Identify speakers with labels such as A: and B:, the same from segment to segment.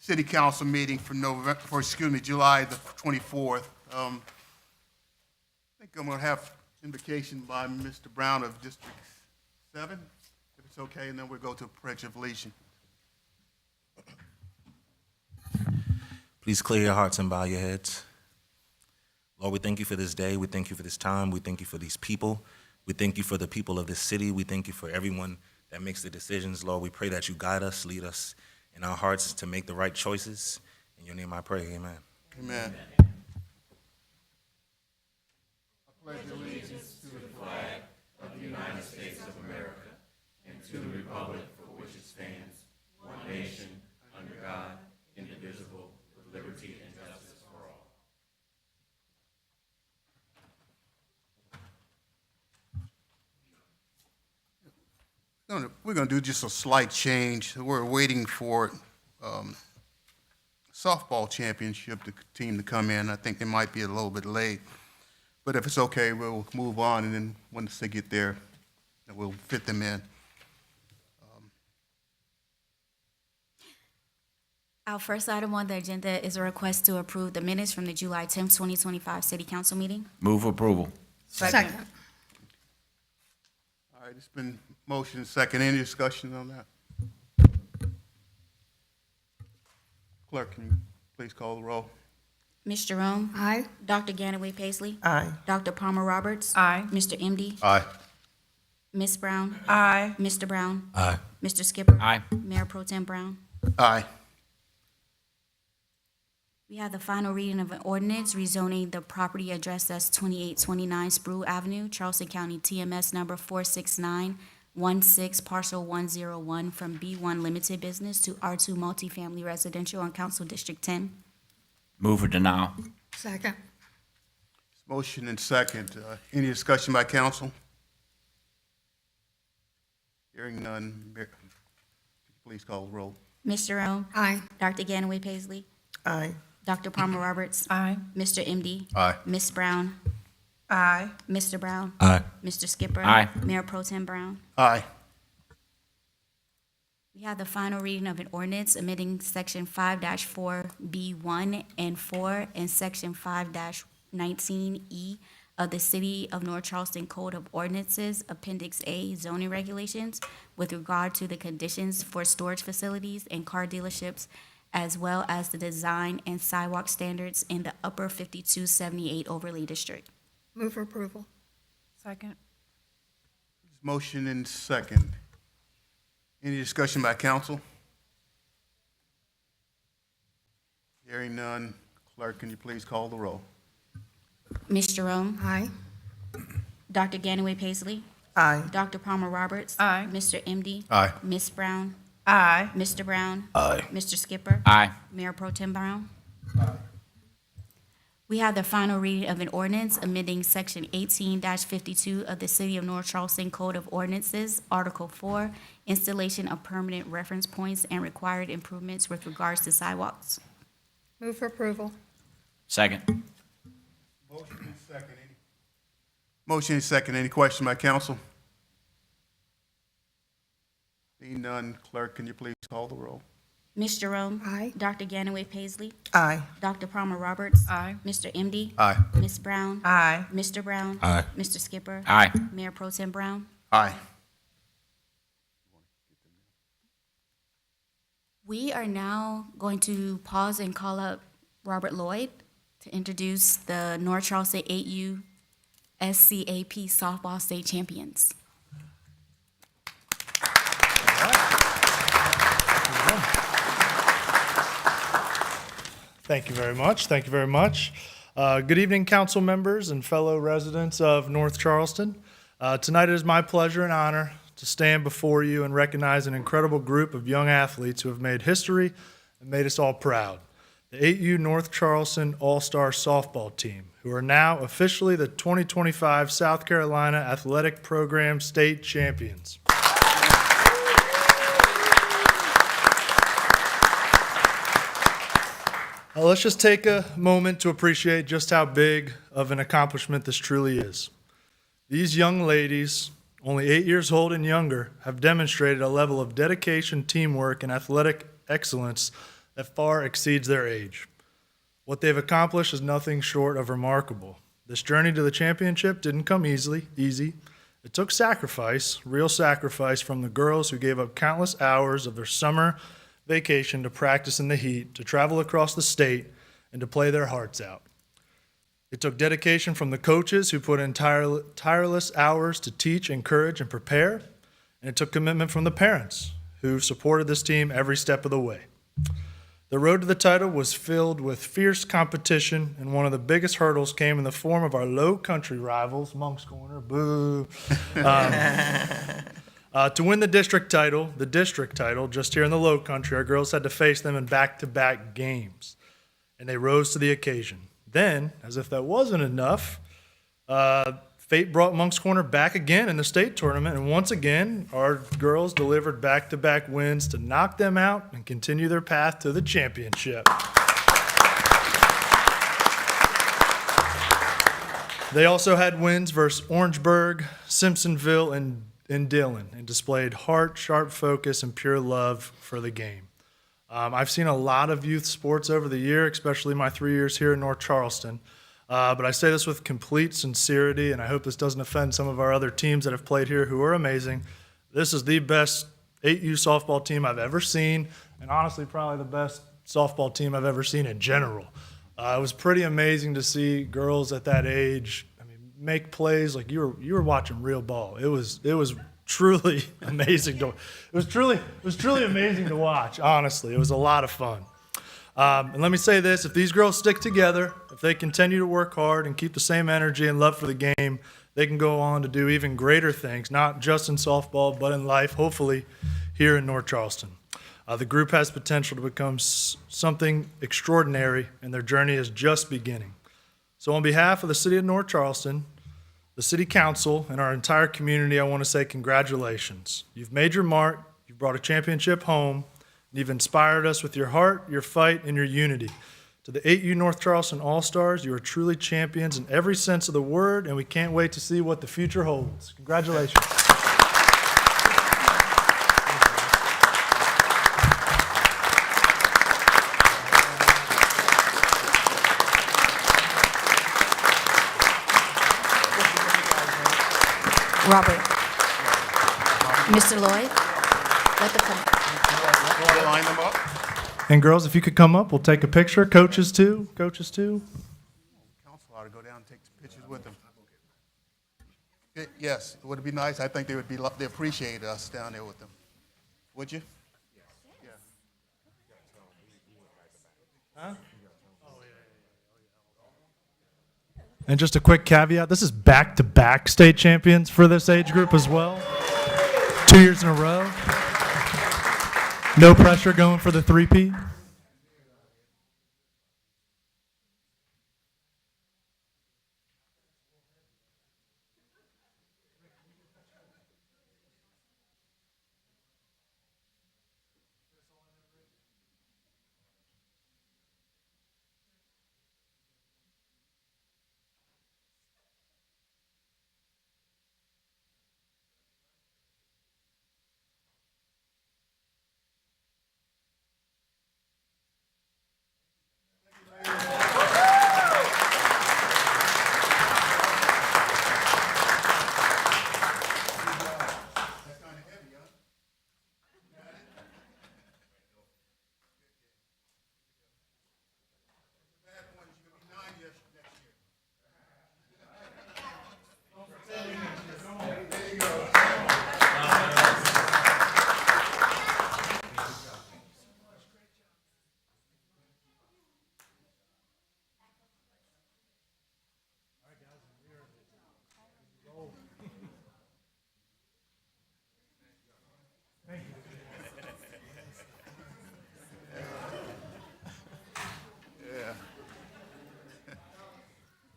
A: city council meeting for July the 24th. I think I'm going to have invocation by Mr. Brown of District 7, if it's okay, and then we'll go to pledge of allegiance.
B: Please clear your hearts and bow your heads. Lord, we thank you for this day. We thank you for this time. We thank you for these people. We thank you for the people of this city. We thank you for everyone that makes the decisions. Lord, we pray that you guide us, lead us in our hearts to make the right choices. In your name I pray, amen.
A: Amen. We're going to do just a slight change. We're waiting for softball championship team to come in. I think they might be a little bit late. But if it's okay, we'll move on, and then once they get there, we'll fit them in.
C: Our first item on the agenda is a request to approve the minutes from the July 10th, 2025 City Council meeting.
D: Move approval.
E: Second.
A: All right, it's been motion and second. Any discussion on that? Clerk, can you please call the roll?
C: Ms. Jerome?
E: Aye.
C: Dr. Ganaway Paisley?
E: Aye.
C: Dr. Palmer Roberts?
E: Aye.
C: Mr. MD?
A: Aye.
C: Ms. Brown?
E: Aye.
C: Mr. Brown?
B: Aye.
C: Mr. Skipper?
D: Aye.
C: Mayor Pro Tem Brown?
A: Aye.
C: We have the final reading of an ordinance rezoning the property addressed as 2829 Spruce Avenue, Charleston County, TMS number 46916, parcel 101, from B1 Limited Business to R2 Multifamily Residential on Council District 10.
D: Move for denial.
E: Second.
A: Motion and second. Any discussion by council? Hearing none, Mayor, please call the roll.
C: Ms. Jerome?
E: Aye.
C: Dr. Ganaway Paisley?
E: Aye.
C: Dr. Palmer Roberts?
E: Aye.
C: Mr. MD?
A: Aye.
C: Ms. Brown?
E: Aye.
C: Mr. Brown?
B: Aye.
C: Mr. Skipper?
D: Aye.
C: Mayor Pro Tem Brown?
A: Aye.
C: We have the final reading of an ordinance amending Section 5-4B1 and 4 and Section 5-19E of the City of North Charleston Code of Ordinances, Appendix A, zoning regulations with regard to the conditions for storage facilities and car dealerships, as well as the design and sidewalk standards in the Upper 5278 Overlay District.
E: Move for approval. Second.
A: Motion and second. Any discussion by council? Hearing none, clerk, can you please call the roll?
C: Ms. Jerome?
E: Aye.
C: Dr. Ganaway Paisley?
E: Aye.
C: Dr. Palmer Roberts?
E: Aye.
C: Mr. MD?
A: Aye.
C: Ms. Brown?
E: Aye.
C: Mr. Brown?
B: Aye.
C: Mr. Skipper?
D: Aye.
C: Mayor Pro Tem Brown? We have the final reading of an ordinance amending Section 18-52 of the City of North Charleston Code of Ordinances, Article 4, installation of permanent reference points and required improvements with regards to sidewalks.
E: Move for approval.
D: Second.
A: Motion and second. Motion and second. Any question by council? Seeing none, clerk, can you please call the roll?
C: Ms. Jerome?
E: Aye.
C: Dr. Ganaway Paisley?
E: Aye.
C: Dr. Palmer Roberts?
E: Aye.
C: Mr. MD?
A: Aye.
C: Ms. Brown?
E: Aye.
C: Mr. Brown?
B: Aye.
C: Mr. Skipper?
D: Aye.
C: Mayor Pro Tem Brown?
A: Aye.
C: We are now going to pause and call up Robert Lloyd to introduce the North Charleston 8U SCAP softball state champions.
F: Thank you very much. Thank you very much. Good evening, council members and fellow residents of North Charleston. Tonight it is my pleasure and honor to stand before you and recognize an incredible group of young athletes who have made history and made us all proud. The 8U North Charleston All-Star Softball Team, who are now officially the 2025 South Carolina Athletic Program State Champions. Let's just take a moment to appreciate just how big of an accomplishment this truly is. These young ladies, only 8 years old and younger, have demonstrated a level of dedication, teamwork, and athletic excellence that far exceeds their age. What they've accomplished is nothing short of remarkable. This journey to the championship didn't come easy. It took sacrifice, real sacrifice, from the girls who gave up countless hours of their summer vacation to practice in the heat, to travel across the state, and to play their hearts out. It took dedication from the coaches who put in tireless hours to teach, encourage, and prepare. And it took commitment from the parents who supported this team every step of the way. The road to the title was filled with fierce competition, and one of the biggest hurdles came in the form of our low country rivals, Moncks Corner, boo. To win the district title, just here in the low country, our girls had to face them in back-to-back games, and they rose to the occasion. Then, as if that wasn't enough, fate brought Moncks Corner back again in the state tournament, and once again, our girls delivered back-to-back wins to knock them out and continue their path to the championship. They also had wins versus Orangeburg, Simpsonville, and Dillon, and displayed heart, sharp focus, and pure love for the game. I've seen a lot of youth sports over the year, especially my 3 years here in North Charleston. But I say this with complete sincerity, and I hope this doesn't offend some of our other teams that have played here who are amazing. This is the best 8U softball team I've ever seen, and honestly, probably the best softball team I've ever seen in general. It was pretty amazing to see girls at that age, make plays like you were watching real ball. It was truly amazing it was truly amazing to watch. Honestly, it was a lot of fun. And let me say this, if these girls stick together, if they continue to work hard and keep the same energy and love for the game, they can go on to do even greater things, not just in softball, but in life, hopefully here in North Charleston. The group has potential to become something extraordinary, and their journey is just beginning. So on behalf of the city of North Charleston, the city council, and our entire community, I want to say congratulations. You've made your mark, you've brought a championship home, and you've inspired us with your heart, your fight, and your unity. To the 8U North Charleston All-Stars, you are truly champions in every sense of the word, and we can't wait to see what the future holds. Congratulations.
C: Robert. Mr. Lloyd, let the come.
A: Line them up.
F: And girls, if you could come up, we'll take a picture. Coaches too. Council
A: Council ought to go down and take some pictures with them. Yes, would it be nice? I think they appreciate us down there with them. Would you? Yeah. Huh?
F: And just a quick caveat, this is back-to-back state champions for this age group as well. 2 years in a row. No pressure going for the three-peat.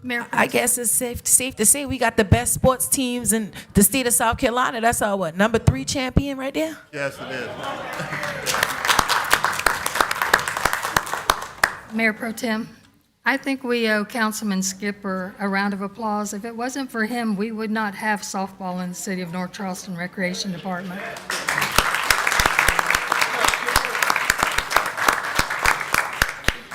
E: Mayor,
G: I guess it's safe to say we got the best sports teams in the state of South Carolina. That's our number 3 champion right there?
A: Yes, it is.
E: Mayor Pro Tem, I think we owe Councilman Skipper a round of applause. If it wasn't for him, we would not have softball in the city of North Charleston Recreation Department.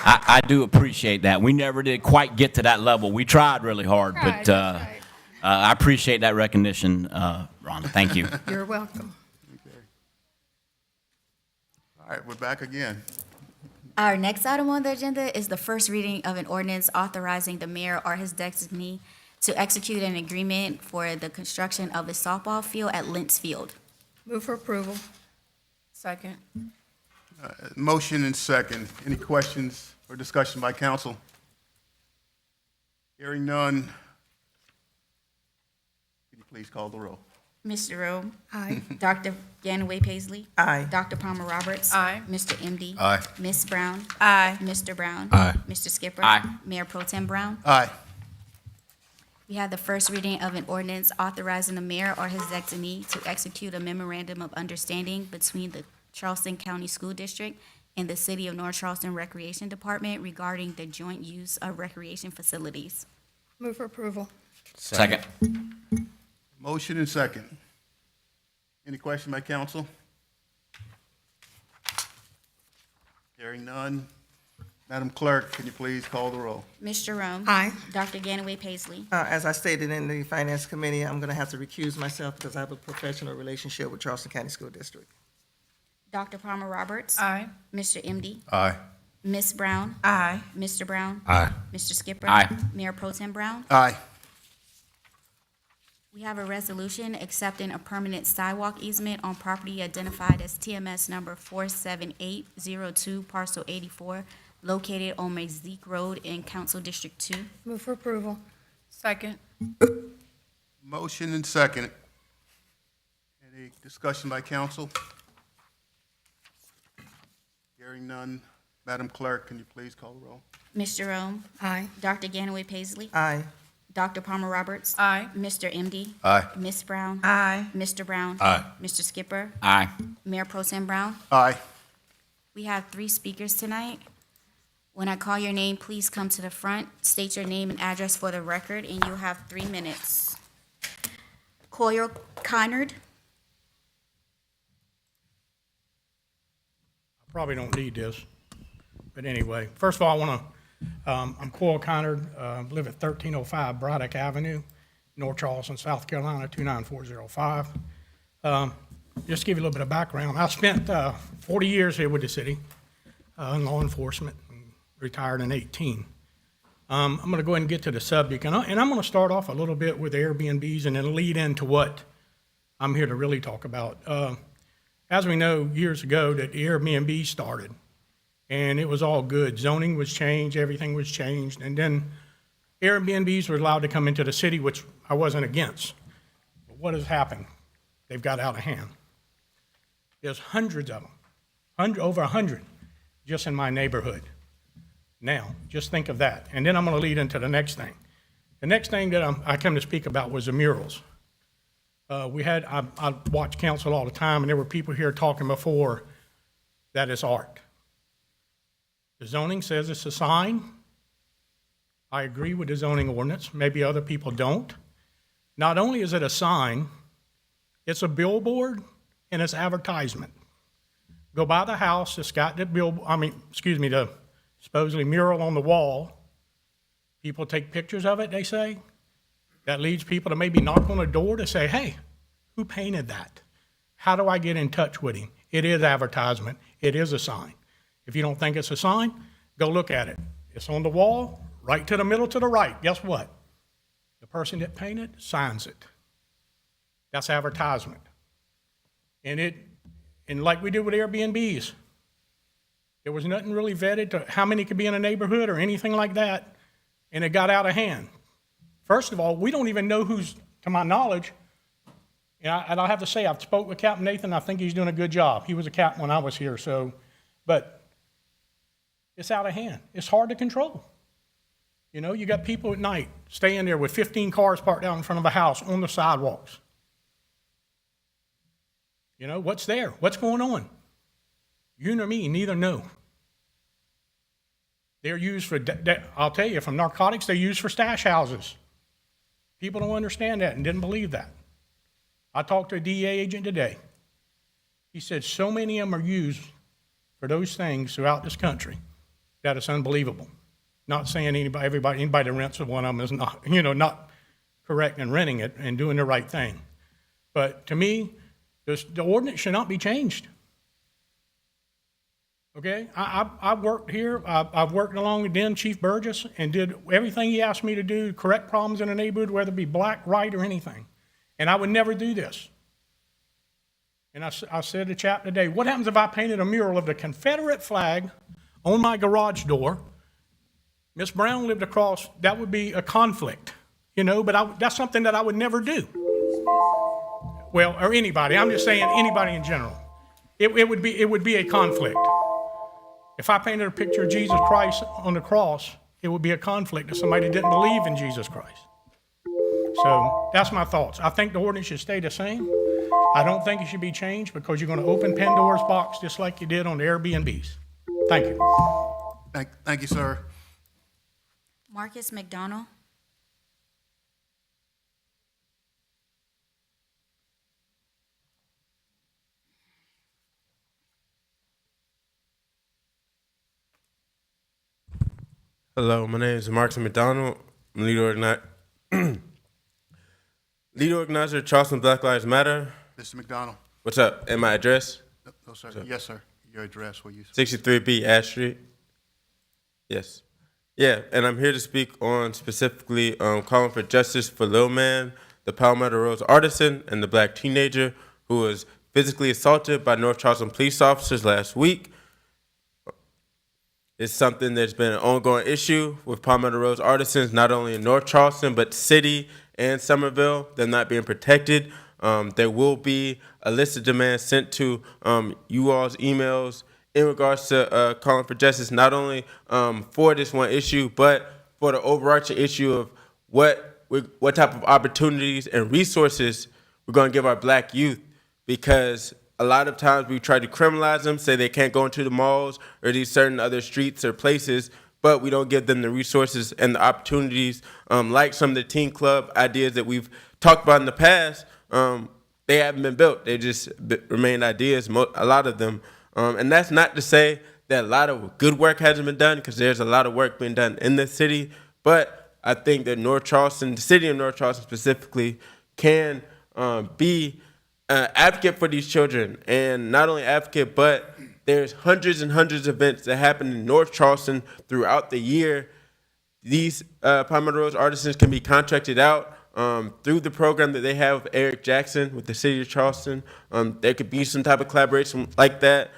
D: I do appreciate that. We never did quite get to that level. We tried really hard,
E: Right,
D: but
E: that's right.
D: I appreciate that recognition, Rhonda. Thank you.
E: You're welcome.
A: All right, we're back again.
C: Our next item on the agenda is the first reading of an ordinance authorizing the mayor or his designee to execute an agreement for the construction of a softball field at Lentz Field.
E: Move for approval.
G: Second.
A: Motion and second. Any questions or discussion by council? Hearing none. Can you please call the roll?
C: Mr. Rome?
E: Aye.
C: Dr. Ganaway Paisley?
G: Aye.
C: Dr. Palmer Roberts?
G: Aye.
C: Mr. MD?
B: Aye.
C: Ms. Brown?
G: Aye.
C: Mr. Brown?
B: Aye.
C: Mr. Skipper?
D: Aye.
C: Mayor Pro Tem Brown?
A: Aye.
C: We have the first reading of an ordinance authorizing the mayor or his designee to execute a memorandum of understanding between the Charleston County School District and the City of North Charleston Recreation Department regarding the joint use of recreation facilities.
E: Move for approval.
D: Second.
A: Motion and second. Any question by council? Hearing none. Madam Clerk, can you please call the roll?
C: Mr. Rome?
E: Aye.
C: Dr. Ganaway Paisley?
H: As I stated in the Finance Committee, I'm going to have to recuse myself because I have a professional relationship with Charleston County School District.
C: Dr. Palmer Roberts?
G: Aye.
C: Mr. MD?
B: Aye.
C: Ms. Brown?
G: Aye.
C: Mr. Brown?
B: Aye.
C: Mr. Skipper?
D: Aye.
C: Mayor Pro Tem Brown?
A: Aye.
C: We have a resolution accepting a permanent sidewalk easement on property identified as TMS number 47802, parcel 84, located on Mezquite Road in Council District 2.
E: Move for approval.
G: Second.
A: Motion and second. Any discussion by council? Hearing none. Madam Clerk, can you please call the roll?
C: Mr. Rome?
E: Aye.
C: Dr. Ganaway Paisley?
H: Aye.
C: Dr. Palmer Roberts?
G: Aye.
C: Mr. MD?
B: Aye.
C: Ms. Brown?
G: Aye.
C: Mr. Brown?
B: Aye.
C: Mr. Skipper?
D: Aye.
C: Mayor Pro Tem Brown?
A: Aye.
C: We have 3 speakers tonight. When I call your name, please come to the front, state your name and address for the record, and you'll have 3 minutes. Coyle Connard?
I: Probably don't need this, but anyway, first of all, I want to, I'm Coyle Connard, live at 1305 Braddock Avenue, North Charleston, South Carolina, 29405. Just to give you a little bit of background, I spent 40 years here with the city in law enforcement, and retired in 18. I'm going to go ahead and get to the subject, and I'm going to start off a little bit with Airbnbs and then lead into what I'm here to really talk about. As we know, years ago, that the Airbnb started, and it was all good. Zoning was changed, everything was changed, and then Airbnbs were allowed to come into the city, which I wasn't against. But what has happened? They've got out of hand. There's hundreds of them, over 100, just in my neighborhood. Now, just think of that. And then I'm going to lead into the next thing. The next thing that I come to speak about was the murals. I watch council all the time, and there were people here talking before that it's art. The zoning says it's a sign. I agree with the zoning ordinance. Maybe other people don't. Not only is it a sign, it's a billboard and it's advertisement. Go by the house, it's got the the supposedly mural on the wall. People take pictures of it, they say. That leads people to maybe knock on a door to say, hey, who painted that? How do I get in touch with him? It is advertisement. It is a sign. If you don't think it's a sign, go look at it. It's on the wall, right to the middle to the right. Guess what? The person that painted signs it. That's advertisement. And like we did with Airbnbs, there was nothing really vetted to how many could be in a neighborhood or anything like that, and it got out of hand. First of all, we don't even know who's, to my knowledge, and I'll have to say, I've spoke with Captain Nathan. I think he's doing a good job. He was a captain when I was here, but it's out of hand. It's hard to control. You know, you got people at night staying there with 15 cars parked out in front of a house on the sidewalks. You know, what's there? What's going on? You nor me, neither know. They're used for, I'll tell you, from narcotics, they're used for stash houses. People don't understand that and didn't believe that. I talked to a DEA agent today. He said so many of them are used for those things throughout this country. that is unbelievable. Not saying anybody that rents one of them is not, not correct in renting it and doing the right thing. But to me, the ordinance should not be changed. Okay, I've worked here, I've worked along with then Chief Burgess and did everything he asked me to do to correct problems in the neighborhood, whether it be black, white, or anything. And I would never do this. And I said to Chap today, what happens if I painted a mural of the Confederate flag on my garage door? Miss Brown lived across, that would be a conflict, but that's something that I would never do. Well, or anybody, I'm just saying anybody in general. It would be a conflict. If I painted a picture of Jesus Christ on the cross, it would be a conflict if somebody didn't believe in Jesus Christ. So that's my thoughts. I think the ordinance should stay the same. I don't think it should be changed because you're going to open Pandora's box just like you did on the Airbnbs. Thank you.
A: Thank you, sir.
C: Marcus McDonald.
J: Hello, my name is Marcus McDonald. I'm lead organizer of Charleston Black Lives Matter.
A: Mr. McDonald.
J: What's up? And my address?
A: No, sir. Yes, sir. Your address, will you?
J: 63B Ash Street. Yes. Yeah, and I'm here to speak on specifically calling for justice for Lil Man, the Palmetto Rose artisan, and the black teenager who was physically assaulted by North Charleston police officers last week. It's something that's been an ongoing issue with Palmetto Rose artisans, not only in North Charleston, but city and Somerville. They're not being protected. There will be a list of demands sent to you all's emails in regards to calling for justice, not only for this one issue, but for the overarching issue of what type of opportunities and resources we're going to give our black youth, because a lot of times we try to criminalize them, say they can't go into the malls or these certain other streets or places, but we don't give them the resources and the opportunities, like some of the teen club ideas that we've talked about in the past. They haven't been built. They just remain ideas, a lot of them. And that's not to say that a lot of good work hasn't been done, because there's a lot of work being done in the city. But I think that North Charleston, the city of North Charleston specifically, can be an advocate for these children. And not only advocate, but there's hundreds and hundreds of events that happen in North Charleston throughout the year. These Palmetto Rose artisans can be contracted out through the program that they have with Eric Jackson with the city of Charleston. There could be some type of collaboration like that.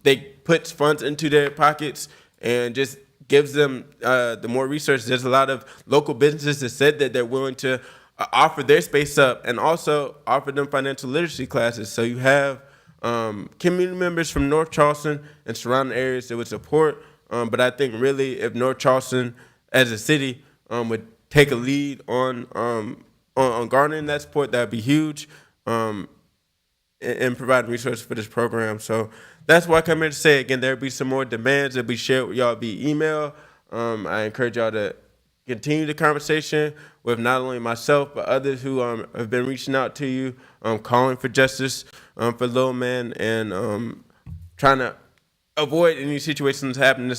J: They put funds into their pockets and just gives them the more resources. There's a lot of local businesses that said that they're willing to offer their space up and also offer them financial literacy classes. So you have community members from North Charleston and surrounding areas that would support. But I think really if North Charleston as a city would take a lead on garnering that support, that would be huge, and providing resources for this program. So that's why I come here to say, again, there'll be some more demands that will be shared with y'all via email. I encourage y'all to continue the conversation with not only myself, but others who have been reaching out to you, calling for justice for Lil Man, and trying to avoid any situations happening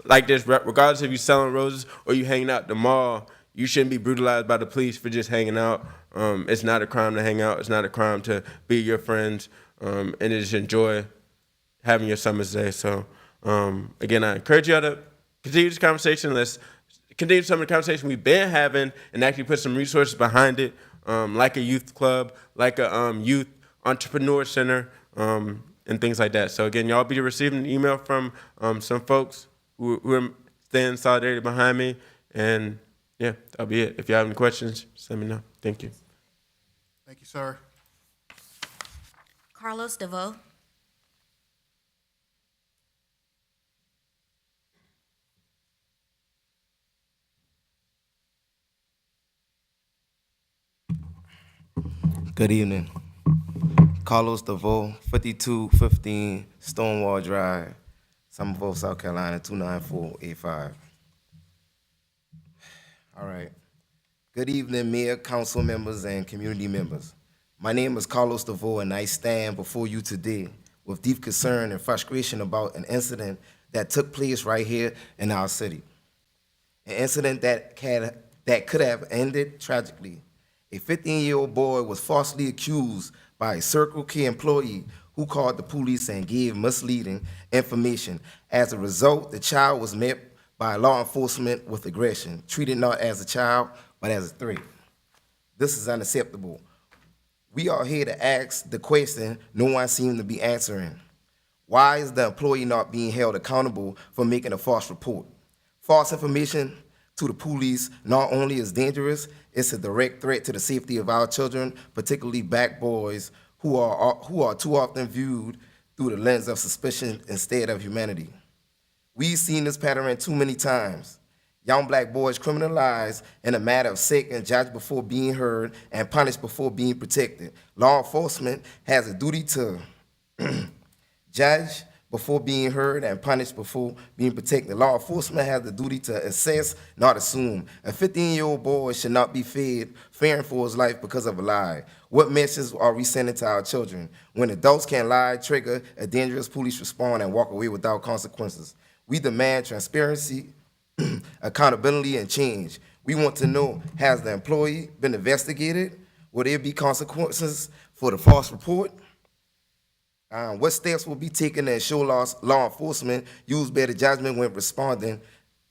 J: like this, regardless if you're selling roses or you hanging out at the mall. You shouldn't be brutalized by the police for just hanging out. It's not a crime to hang out. It's not a crime to be your friends and just enjoy having your summer's day. So, again, I encourage y'all to continue this conversation. Let's continue some of the conversation we've been having and actually put some resources behind it, like a youth club, like a youth entrepreneur center, and things like that. So, again, y'all be receiving an email from some folks who are staying in solidarity behind me. And yeah, that'll be it. If you have any questions, just let me know. Thank you.
A: Thank you, sir.
C: Carlos DeVoe.
K: Good evening. Carlos DeVoe, 5215 Stonewall Drive, Somerville, South Carolina, 29485. All right. Good evening, Mayor, council members, and community members. My name is Carlos DeVoe, and I stand before you today with deep concern and frustration about an incident that took place right here in our city. An incident that could have ended tragically. A 15-year-old boy was falsely accused by a Circle K employee who called the police and gave misleading information. As a result, the child was met by law enforcement with aggression, treated not as a child, but as a threat. This is unacceptable. We are here to ask the question no one seems to be answering. Why is the employee not being held accountable for making a false report? False information to the police not only is dangerous, it's a direct threat to the safety of our children, particularly black boys who are too often viewed through the lens of suspicion instead of humanity. We've seen this pattern too many times. Young black boys criminalized in a matter of seconds, judged before being heard, and punished before being protected. Law enforcement has a duty to judge before being heard and punished before being protected. Law enforcement has the duty to assess, not assume. A 15-year-old boy should not be fearing for his life because of a lie. What messages are we sending to our children? When adults can lie, trigger a dangerous police response, and walk away without consequences. We demand transparency, accountability, and change. We want to know, has the employee been investigated? Will there be consequences for the false report? What steps will be taken to ensure law enforcement use better judgment when responding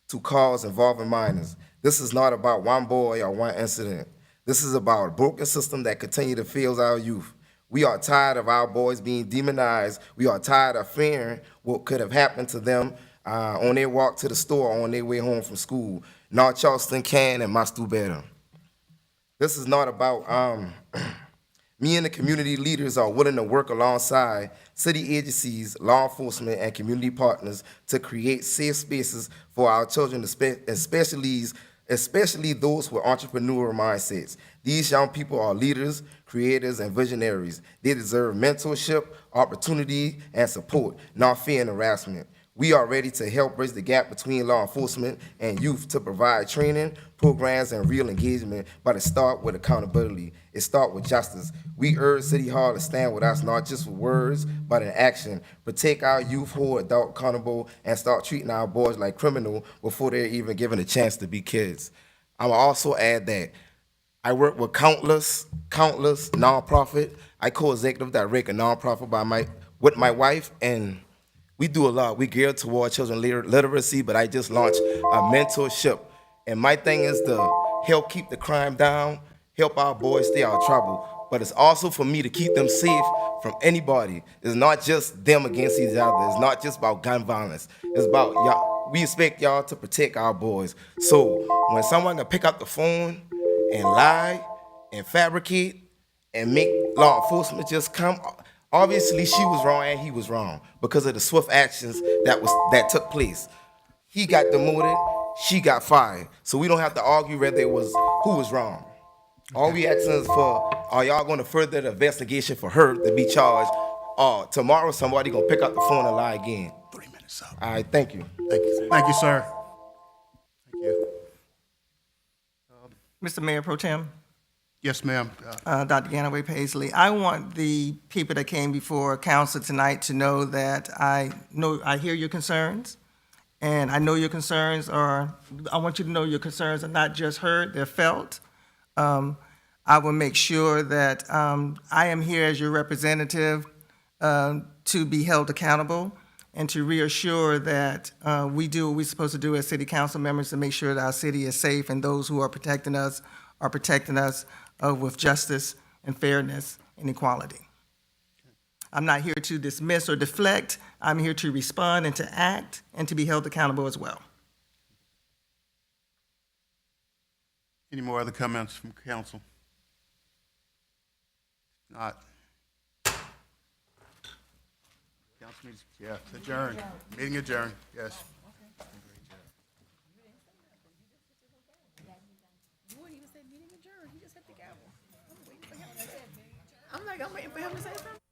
K: to calls involving minors? This is not about one boy or one incident. This is about a broken system that continues to fail our youth. We are tired of our boys being demonized. We are tired of fearing what could have happened to them on their walk to the store or on their way home from school. North Charleston can and must do better. This is not about me and the community leaders are willing to work alongside city agencies, law enforcement, and community partners to create safe spaces for our children, especially those with entrepreneurial mindsets. These young people are leaders, creators, and visionaries. They deserve mentorship, opportunity, and support, not fear and harassment. We are ready to help bridge the gap between law enforcement and youth to provide training, programs, and real engagement, but it starts with accountability. It starts with justice. We urge City Hall to stand with us, not just with words, but in action. Protect our youth, hold adult accountable, and start treating our boys like criminals before they're even given a chance to be kids. I will also add that I work with countless nonprofit. I co-executive direct a nonprofit with my wife, and we do a lot. We gear toward children literacy, but I just launched a mentorship. And my thing is to help keep the crime down, help our boys stay out of trouble. But it's also for me to keep them safe from anybody. It's not just them against each other. It's not just about gun violence. It's about y'all. We expect y'all to protect our boys. So when someone can pick up the phone and lie and fabricate and make law enforcement just come, obviously she was wrong and he was wrong because of the swift actions that took place. He got demoted, she got fired. So we don't have to argue whether it was who was wrong. All we asking is for, are y'all going to further the investigation for her to be charged? Or tomorrow somebody going to pick up the phone and lie again?
A: 3 minutes up.
K: All right, thank you.
A: Thank you, sir. Thank you.
H: Mr. Mayor Pro Tem,
A: Yes, ma'am.
H: Dr. Ganaway Paisley, I want the people that came before council tonight to know that I hear your concerns, and I know your concerns I want you to know your concerns are not just heard, they're felt. I will make sure that I am here as your representative to be held accountable and to reassure that we do what we're supposed to do as city council members to make sure that our city is safe and those who are protecting us with justice and fairness and equality. I'm not here to dismiss or deflect. I'm here to respond and to act and to be held accountable as well.
A: Any more other comments from council? Not. Council meeting, yeah, adjourned. Meeting adjourned, yes.
G: I'm like, I'm waiting for him to say something.